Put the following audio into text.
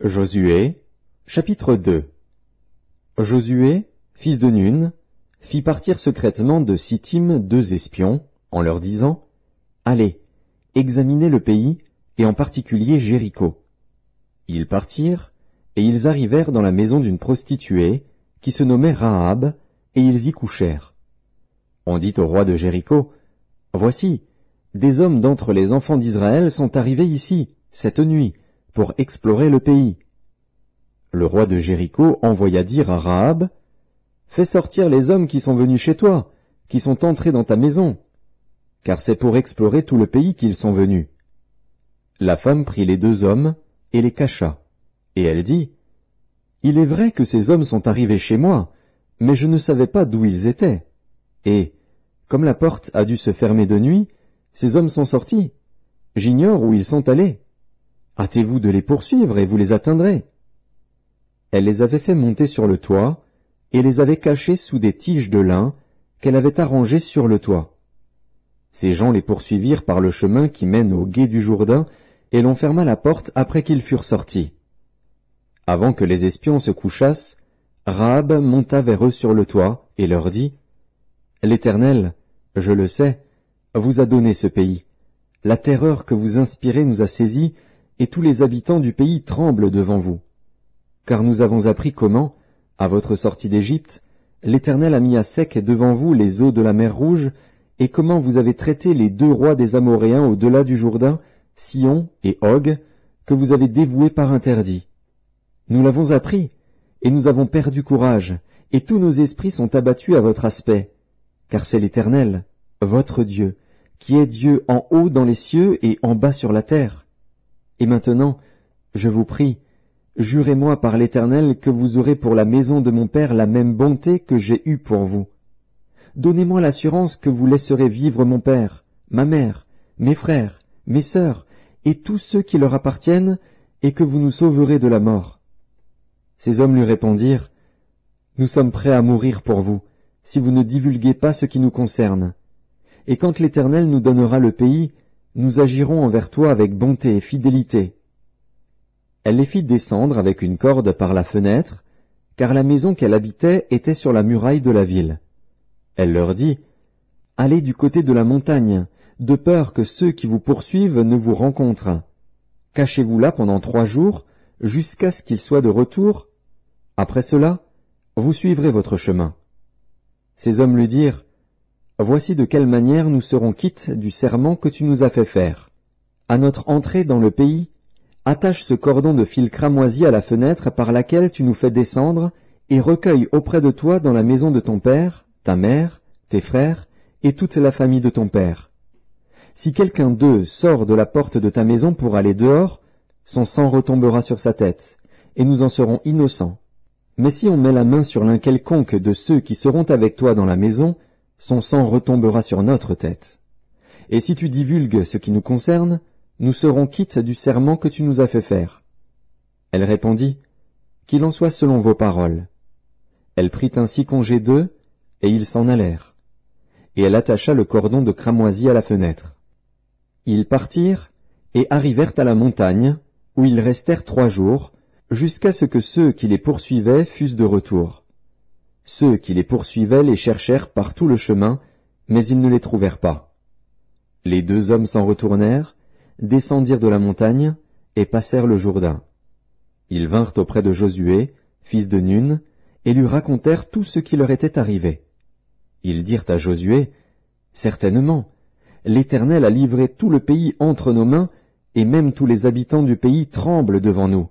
Josué, chapitre 2. Josué, fils de Nun, fit partir secrètement de Sittim 2 espions, en leur disant, « Allez, examinez le pays, et en particulier Jéricho. » Ils partirent, et ils arrivèrent dans la maison d'une prostituée, qui se nommait Rahab, et ils y couchèrent. On dit au roi de Jéricho, « Voici, des hommes d'entre les enfants d'Israël sont arrivés ici, cette nuit, pour explorer le pays. » Le roi de Jéricho envoya dire à Rahab, « Fais sortir les hommes qui sont venus chez toi, qui sont entrés dans ta maison, car c'est pour explorer tout le pays qu'ils sont venus. » La femme prit les 2 hommes et les cacha, et elle dit, « Il est vrai que ces hommes sont arrivés chez moi, mais je ne savais pas d'où ils étaient. Et, comme la porte a dû se fermer de nuit, ces hommes sont sortis. J'ignore où ils sont allés. Hâtez-vous de les poursuivre et vous les atteindrez. » Elle les avait fait monter sur le toit, et les avait cachés sous des tiges de lin qu'elle avait arrangées sur le toit. Ces gens les poursuivirent par le chemin qui mène au gué du Jourdain, et l'on ferma la porte après qu'ils furent sortis. Avant que les espions se couchassent, Rahab monta vers eux sur le toit, et leur dit, « L'Éternel, je le sais, vous a donné ce pays. La terreur que vous inspirez nous a saisis, et tous les habitants du pays tremblent devant vous. Car nous avons appris comment, à votre sortie d'Égypte, l'Éternel a mis à sec devant vous les eaux de la mer Rouge, et comment vous avez traité les 2 rois des Amoréens au-delà du Jourdain, Sihon et Og, que vous avez dévoués par interdit. Nous l'avons appris, et nous avons perdu courage, et tous nos esprits sont abattus à votre aspect, car c'est l'Éternel, votre Dieu, qui est Dieu en haut dans les cieux et en bas sur la terre. Et maintenant, je vous prie, jurez-moi par l'Éternel que vous aurez pour la maison de mon père la même bonté que j'ai eue pour vous. Donnez-moi l'assurance que vous laisserez vivre mon père, ma mère, mes frères, mes sœurs, et tous ceux qui leur appartiennent, et que vous nous sauverez de la mort. » Ces hommes lui répondirent, « Nous sommes prêts à mourir pour vous, si vous ne divulguez pas ce qui nous concerne. Et quand l'Éternel nous donnera le pays, nous agirons envers toi avec bonté et fidélité. » Elle les fit descendre avec une corde par la fenêtre, car la maison qu'elle habitait était sur la muraille de la ville. Elle leur dit, « Allez du côté de la montagne, de peur que ceux qui vous poursuivent ne vous rencontrent. Cachez-vous là pendant 3 jours, jusqu'à ce qu'ils soient de retour. Après cela, vous suivrez votre chemin. » Ces hommes lui dirent, « Voici de quelle manière nous serons quittes du serment que tu nous as fait faire. À notre entrée dans le pays, attache ce cordon de fil cramoisi à la fenêtre par laquelle tu nous fais descendre, et recueille auprès de toi dans la maison de ton père, ta mère, tes frères, et toute la famille de ton père. Si quelqu'un d'eux sort de la porte de ta maison pour aller dehors, son sang retombera sur sa tête, et nous en serons innocents. Mais si on met la main sur l'un quelconque de ceux qui seront avec toi dans la maison, son sang retombera sur notre tête. Et si tu divulgues ce qui nous concerne, nous serons quittes du serment que tu nous as fait faire. » Elle répondit, « Qu'il en soit selon vos paroles. » Elle prit ainsi congé d'eux, et ils s'en allèrent. Et elle attacha le cordon de cramoisi à la fenêtre. Ils partirent, et arrivèrent à la montagne, où ils restèrent 3 jours, jusqu'à ce que ceux qui les poursuivaient fussent de retour. Ceux qui les poursuivaient les cherchèrent par tout le chemin, mais ils ne les trouvèrent pas. Les 2 hommes s'en retournèrent, descendirent de la montagne, et passèrent le Jourdain. Ils vinrent auprès de Josué, fils de Nun, et lui racontèrent tout ce qui leur était arrivé. Ils dirent à Josué, « Certainement, l'Éternel a livré tout le pays entre nos mains, et même tous les habitants du pays tremblent devant nous. »